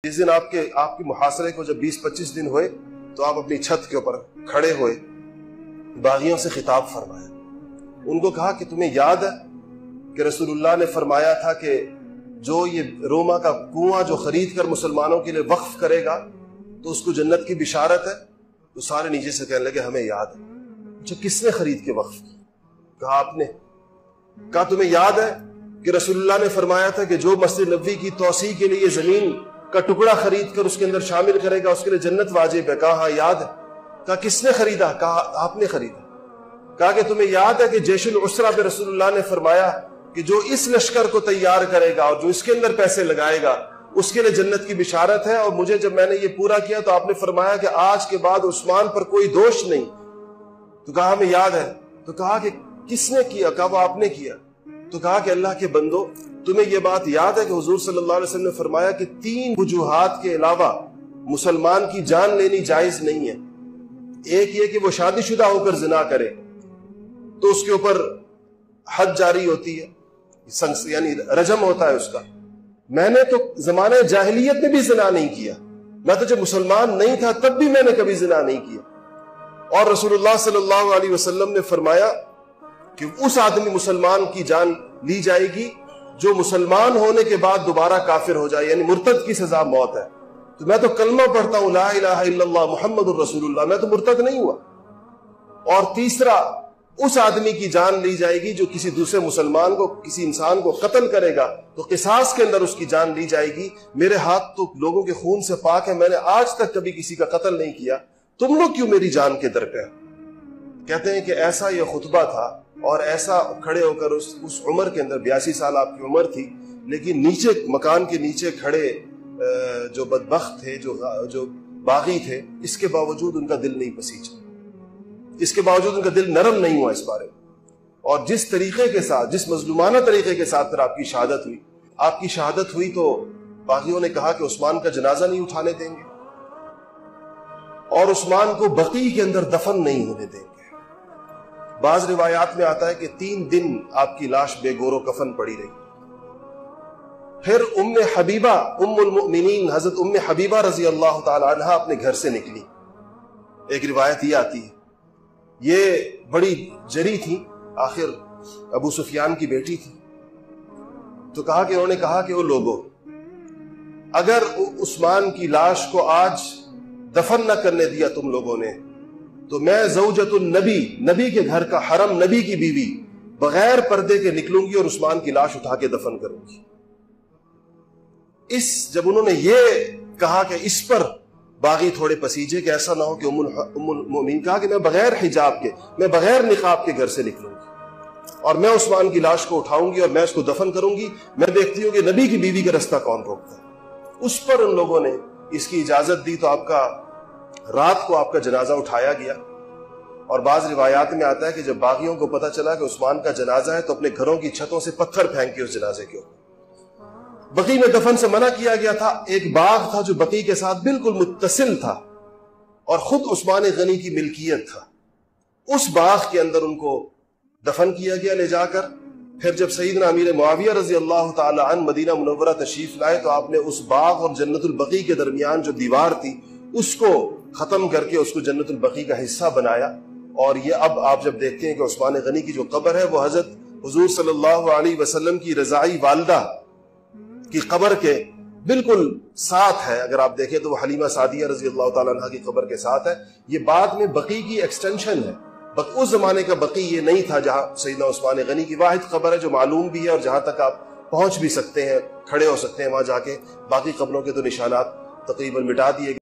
जिस दिन आपके मुहासरे को जब 20-25 दिन हुए तो आप अपनी छत के ऊपर खड़े हुए, बागियों से खिताब फरमाया। उनको कहा कि तुम्हें याद है कि रसूलुल्लाह ने फरमाया था कि जो ये रोमा का कुआं जो खरीद कर मुसलमानों के लिए वक्फ करेगा तो उसको जन्नत की बिशारत है। तो सारे नीचे से कहने लगे हमें याद है। अच्छा, किसने खरीद के वक्फ की? कहा आपने। कहा तुम्हें याद है कि रसूलुल्लाह ने फरमाया था कि जो मस्जिद नबवी की तौसी के लिए जमीन का टुकड़ा खरीद कर उसके अंदर शामिल करेगा उसके लिए जन्नत वाजिब है। कहा हाँ याद है। कहा किसने खरीदा? कहा आपने खरीदा। कहा कि तुम्हें याद है कि जैशुल उसरा पे रसूलुल्लाह ने फरमाया कि जो इस लश्कर को तैयार करेगा और जो इसके अंदर पैसे लगाएगा उसके लिए जन्नत की बिशारत है। और मुझे जब मैंने ये पूरा किया तो आपने फरमाया कि आज के बाद उस्मान पर कोई दोष नहीं। तो कहा हमें याद है। तो कहा कि किसने किया? कहा वो आपने किया। तो कहा कि अल्लाह के बंदो, तुम्हें यह बात याद है कि हुजूर सल्लल्लाहु अलैहि वसल्लम ने फरमाया कि 3 वजूहात के अलावा मुसलमान की जान लेनी जायज नहीं है। एक ये कि वो शादीशुदा होकर जिना करे तो उसके ऊपर हद जारी होती है, यानी रजम होता है उसका। मैंने तो जमाने जाहिलियत में भी जिना नहीं किया, मैं तो जब मुसलमान नहीं था तब भी मैंने कभी जिना नहीं किया। और रसूलुल्लाह सल्लल्लाहु अलैहि वसल्लम ने फरमाया कि उस आदमी मुसलमान की जान ली जाएगी जो मुसलमान होने के बाद दोबारा काफिर हो जाए, यानी मुर्तद की सजा मौत है। तो मैं तो कलमा पढ़ता हूं ला इलाहा इल्लल्लाह मुहम्मदुर रसूलुल्लाह, मैं तो मुर्तद नहीं हुआ। और तीसरा, उस आदमी की जान ली जाएगी जो किसी दूसरे मुसलमान को, किसी इंसान को कत्ल करेगा तो किसास के अंदर उसकी जान ली जाएगी। मेरे हाथ तो लोगों के खून से पाक है, मैंने आज तक कभी किसी का कत्ल नहीं किया, तुम लोग क्यों मेरी जान के दर पे? कहते हैं कि ऐसा यह खुतबा था और ऐसा खड़े होकर उस उम्र के अंदर 82 साल आपकी उम्र थी, लेकिन नीचे मकान के नीचे खड़े जो बदबख्त थे, जो बागी थे, इसके बावजूद उनका दिल नहीं पसीजा, इसके बावजूद उनका दिल नरम नहीं हुआ इस बारे में। और जिस तरीके के साथ, जिस मजलूमाना तरीके के साथ फिर आपकी शहादत हुई तो बागियों ने कहा कि उस्मान का जनाजा नहीं उठाने देंगे और उस्मान को बकी के अंदर दफन नहीं होने देंगे। बाज रिवायात में आता है कि 3 दिन आपकी लाश बेगोरो कफन पड़ी रही। फिर उम्मे हबीबा, उम्मुल मुमिनीन हजरत उम्मे हबीबा रजी अल्लाह ताला अन्हा अपने घर से निकली। एक रिवायत ये आती है, ये बड़ी जरी थी, आखिर अबू सुफियान की बेटी थी। तो कहा कि उन्होंने कहा कि वो लोगों, अगर उस्मान की लाश को आज दफन न करने दिया तुम लोगों ने तो मैं ज़ौजतुन नबी, नबी के घर का हरम, नबी की बीवी, बगैर पर्दे के निकलूंगी और उस्मान की लाश उठा के दफन करूंगी। जब उन्होंने ये कहा कि इस पर बागी थोड़े पसीजे कि ऐसा ना हो कि उम्मुल मोमिन कहा कि मैं बगैर हिजाब के, मैं बगैर निकाब के घर से निकलूंगी और मैं उस्मान की लाश को उठाऊंगी और मैं उसको दफन करूंगी। मैं देखती हूँ कि नबी की बीवी का रास्ता कौन रोकता है। उस पर उन लोगों ने इसकी इजाजत दी तो रात को आपका जनाजा उठाया गया। और बाज रिवायात में आता है कि जब बागियों को पता चला कि उस्मान का जनाजा है तो अपने घरों की छतों से पत्थर फेंक के उस जनाजे के ऊपर। बकी में दफन से मना किया गया था। एक बाग था जो बकी के साथ बिल्कुल मुत्तसिल था और खुद उस्मान गनी की मिल्कियत था। उस बाग के अंदर उनको दफन किया गया ले जाकर। फिर जब सईदना अमीर मुआविया रजी अल्लाह ताला अन्हु मदीना मुनव्वरा तशरीफ लाए तो आपने उस बाग और जन्नतुल बकी के दरमियान जो दीवार थी उसको खत्म करके उसको जन्नतुल बकी का हिस्सा बनाया। और ये अब आप जब देखते हैं कि उस्मान गनी की जो कब्र है वो हजरत हुजूर सल्लल्लाहु अलैहि वसल्लम की रज़ाई वालिदा की कब्र के बिल्कुल साथ है। अगर आप देखें तो वो हलीमा सादिया रजी अल्लाह ताला अन्हा की कब्र के साथ है। ये बाद में बकी की एक्सटेंशन है। उस जमाने का बकी ये नहीं था जहां सैयदना उस्मान गनी की वाहिद कब्र है जो मालूम भी है और जहां तक आप पहुंच भी सकते हैं, खड़े हो सकते हैं वहां जाके। बाकी कब्रों के तो निशानात तकरीबन मिटा दिए गए।